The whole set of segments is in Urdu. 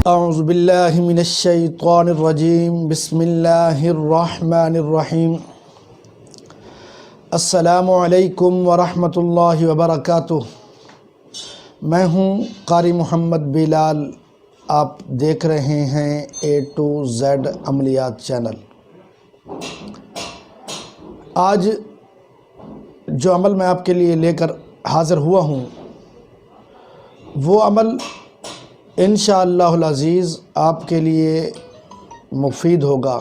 اعوذ باللہ من الشیطان الرجیم بسم اللہ الرحمن الرحیم السلام علیکم ورحمۃ اللہ وبرکاتہ۔ میں ہوں قاری محمد بلال، آپ دیکھ رہے ہیں A to Z عملیات چینل۔ آج جو عمل میں آپ کے لیے لے کر حاضر ہوا ہوں وہ عمل انشاءاللہ العزیز آپ کے لیے مفید ہوگا۔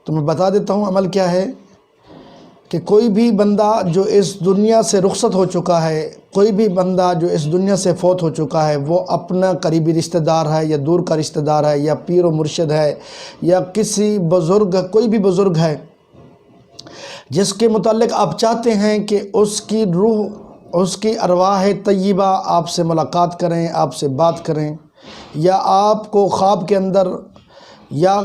تو میں بتا دیتا ہوں عمل کیا ہے کہ کوئی بھی بندہ جو اس دنیا سے رخصت ہو چکا ہے، کوئی بھی بندہ جو اس دنیا سے فوت ہو چکا ہے، وہ اپنا قریبی رشتہ دار ہے یا دور کا رشتہ دار ہے یا پیر و مرشد ہے یا کسی بزرگ، کوئی بھی بزرگ ہے جس کے متعلق آپ چاہتے ہیں کہ اس کی روح، اس کی ارواح طیبہ آپ سے ملاقات کریں، آپ سے بات کریں، یا آپ کو خواب کے اندر یا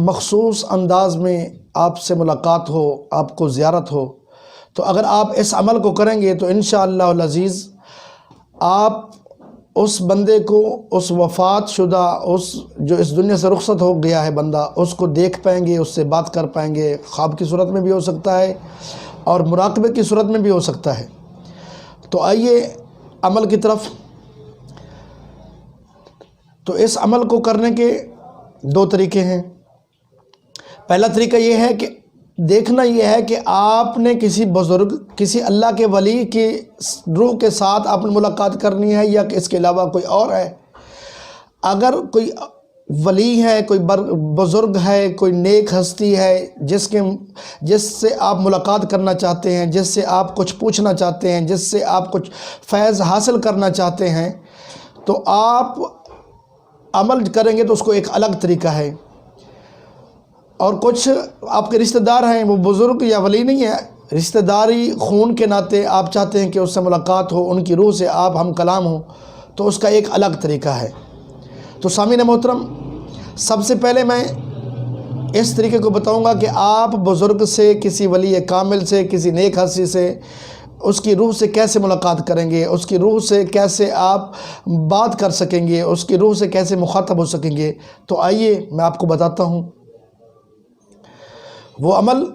مخصوص انداز میں آپ سے ملاقات ہو، آپ کو زیارت ہو، تو اگر آپ اس عمل کو کریں گے تو انشاءاللہ العزیز آپ اس بندے کو، اس وفات شدہ، اس جو اس دنیا سے رخصت ہو گیا ہے بندہ، اس کو دیکھ پائیں گے، اس سے بات کر پائیں گے۔ خواب کی صورت میں بھی ہو سکتا ہے اور مراقبے کی صورت میں بھی ہو سکتا ہے۔ تو آئیے عمل کی طرف۔ تو اس عمل کو کرنے کے دو طریقے ہیں۔ پہلا طریقہ یہ ہے کہ دیکھنا یہ ہے کہ آپ نے کسی بزرگ، کسی اللہ کے ولی کی روح کے ساتھ آپ نے ملاقات کرنی ہے یا کہ اس کے علاوہ کوئی اور ہے۔ اگر کوئی ولی ہے، کوئی بزرگ ہے، کوئی نیک ہستی ہے جس سے آپ ملاقات کرنا چاہتے ہیں، جس سے آپ کچھ پوچھنا چاہتے ہیں، جس سے آپ کچھ فیض حاصل کرنا چاہتے ہیں، تو آپ عمل کریں گے تو اس کو ایک الگ طریقہ ہے۔ اور کچھ آپ کے رشتہ دار ہیں، وہ بزرگ یا ولی نہیں ہے، رشتہ داری خون کے ناطے آپ چاہتے ہیں کہ اس سے ملاقات ہو، ان کی روح سے آپ ہم کلام ہوں، تو اس کا ایک الگ طریقہ ہے۔ تو سامعین محترم، سب سے پہلے میں اس طریقے کو بتاؤں گا کہ آپ بزرگ سے، کسی ولی کامل سے، کسی نیک ہستی سے، اس کی روح سے کیسے ملاقات کریں گے، اس کی روح سے کیسے آپ بات کر سکیں گے، اس کی روح سے کیسے مخاطب ہو سکیں گے۔ تو آئیے میں آپ کو بتاتا ہوں وہ عمل۔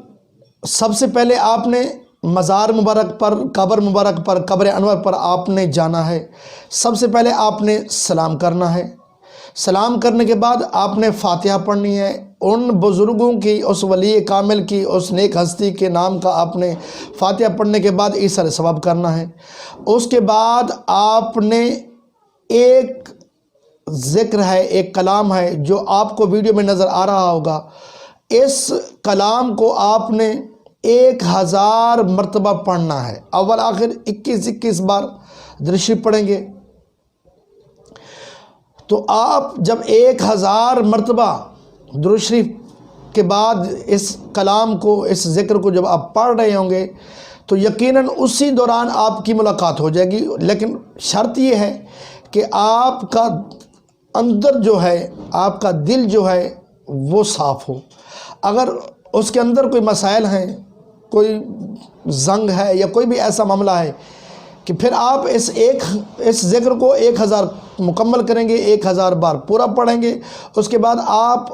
سب سے پہلے آپ نے مزار مبارک پر، قبر مبارک پر، قبر انور پر آپ نے جانا ہے۔ سب سے پہلے آپ نے سلام کرنا ہے۔ سلام کرنے کے بعد آپ نے فاتحہ پڑھنی ہے۔ ان بزرگوں کی، اس ولی کامل کی، اس نیک ہستی کے نام کا آپ نے فاتحہ پڑھنے کے بعد ایثار ثواب کرنا ہے۔ اس کے بعد آپ نے ایک ذکر ہے، ایک کلام ہے جو آپ کو ویڈیو میں نظر آ رہا ہوگا، اس کلام کو آپ نے 1000 مرتبہ پڑھنا ہے۔ اول آخر 21 بار درود شریف پڑھیں گے۔ تو آپ جب 1000 مرتبہ درود شریف کے بعد اس کلام کو، اس ذکر کو جب آپ پڑھ رہے ہوں گے تو یقیناً اسی دوران آپ کی ملاقات ہو جائے گی، لیکن شرط یہ ہے کہ آپ کا اندر جو ہے، آپ کا دل جو ہے وہ صاف ہو۔ اگر اس کے اندر کوئی مسائل ہیں، کوئی زنگ ہے یا کوئی بھی ایسا معاملہ ہے کہ پھر آپ اس ذکر کو 1000 مکمل کریں گے، 1000 بار پورا پڑھیں گے۔ اس کے بعد آپ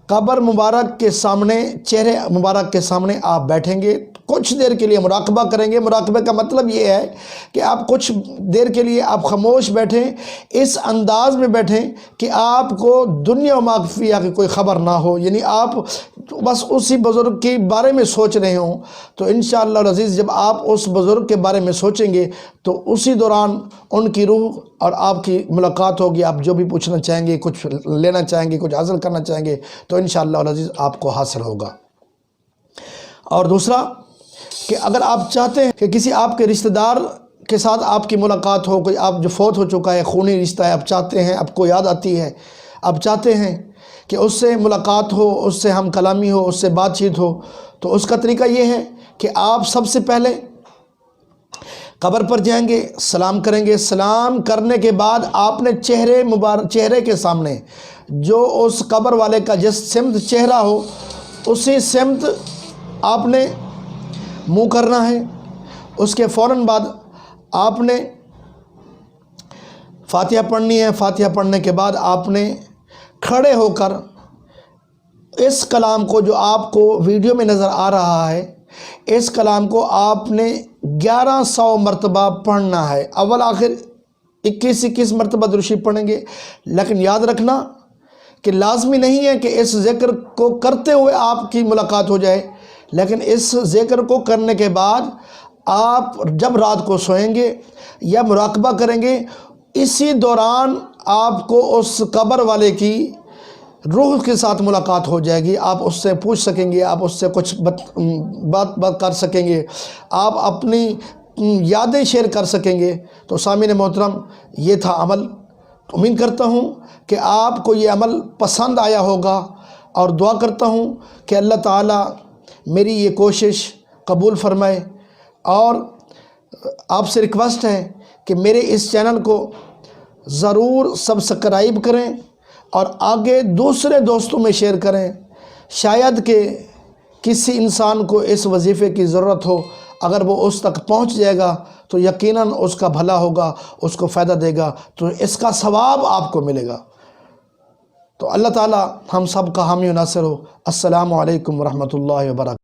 قبر مبارک کے سامنے، چہرے مبارک کے سامنے آپ بیٹھیں گے، کچھ دیر کے لیے مراقبہ کریں گے۔ مراقبہ کا مطلب یہ ہے کہ آپ کچھ دیر کے لیے آپ خاموش بیٹھیں، اس انداز میں بیٹھیں کہ آپ کو دنیا و ما فیہا کی کوئی خبر نہ ہو، یعنی آپ بس اسی بزرگ کے بارے میں سوچ رہے ہوں۔ تو انشاءاللہ العزیز جب آپ اس بزرگ کے بارے میں سوچیں گے تو اسی دوران ان کی روح اور آپ کی ملاقات ہوگی۔ آپ جو بھی پوچھنا چاہیں گے، کچھ لینا چاہیں گے، کچھ حاصل کرنا چاہیں گے تو انشاءاللہ العزیز آپ کو حاصل ہوگا۔ اور دوسرا کہ اگر آپ چاہتے ہیں کہ کسی آپ کے رشتہ دار کے ساتھ آپ کی ملاقات ہو، کوئی آپ جو فوت ہو چکا ہے، خونی رشتہ ہے، آپ چاہتے ہیں، آپ کو یاد آتی ہے، آپ چاہتے ہیں کہ اس سے ملاقات ہو، اس سے ہم کلامی ہو، اس سے بات چیت ہو، تو اس کا طریقہ یہ ہے کہ آپ سب سے پہلے قبر پر جائیں گے، سلام کریں گے۔ سلام کرنے کے بعد آپ نے چہرے کے سامنے جو اس قبر والے کا جس سمت چہرہ ہو اسی سمت آپ نے منہ کرنا ہے۔ اس کے فوراً بعد آپ نے فاتحہ پڑھنی ہے۔ فاتحہ پڑھنے کے بعد آپ نے کھڑے ہو کر اس کلام کو جو آپ کو ویڈیو میں نظر آ رہا ہے، اس کلام کو آپ نے 1100 مرتبہ پڑھنا ہے۔ اول آخر 21 مرتبہ درود شریف پڑھیں گے، لیکن یاد رکھنا کہ لازمی نہیں ہے کہ اس ذکر کو کرتے ہوئے آپ کی ملاقات ہو جائے، لیکن اس ذکر کو کرنے کے بعد آپ جب رات کو سوئیں گے یا مراقبہ کریں گے، اسی دوران آپ کو اس قبر والے کی روح کے ساتھ ملاقات ہو جائے گی۔ آپ اس سے پوچھ سکیں گے، آپ اس سے کچھ بات کر سکیں گے، آپ اپنی یادیں شیئر کر سکیں گے۔ تو سامعین محترم، یہ تھا عمل۔ امید کرتا ہوں کہ آپ کو یہ عمل پسند آیا ہوگا، اور دعا کرتا ہوں کہ اللہ تعالیٰ میری یہ کوشش قبول فرمائے۔ اور آپ سے ریکویسٹ ہے کہ میرے اس چینل کو ضرور سبسکرائب کریں اور آگے دوسرے دوستوں میں شیئر کریں، شاید کہ کسی انسان کو اس وظیفے کی ضرورت ہو۔ اگر وہ اس تک پہنچ جائے گا تو یقیناً اس کا بھلا ہوگا، اس کو فائدہ دے گا، تو اس کا ثواب آپ کو ملے گا۔ تو اللہ تعالیٰ ہم سب کا حامی و ناصر ہو۔ السلام علیکم ورحمۃ اللہ وبرکاتہ۔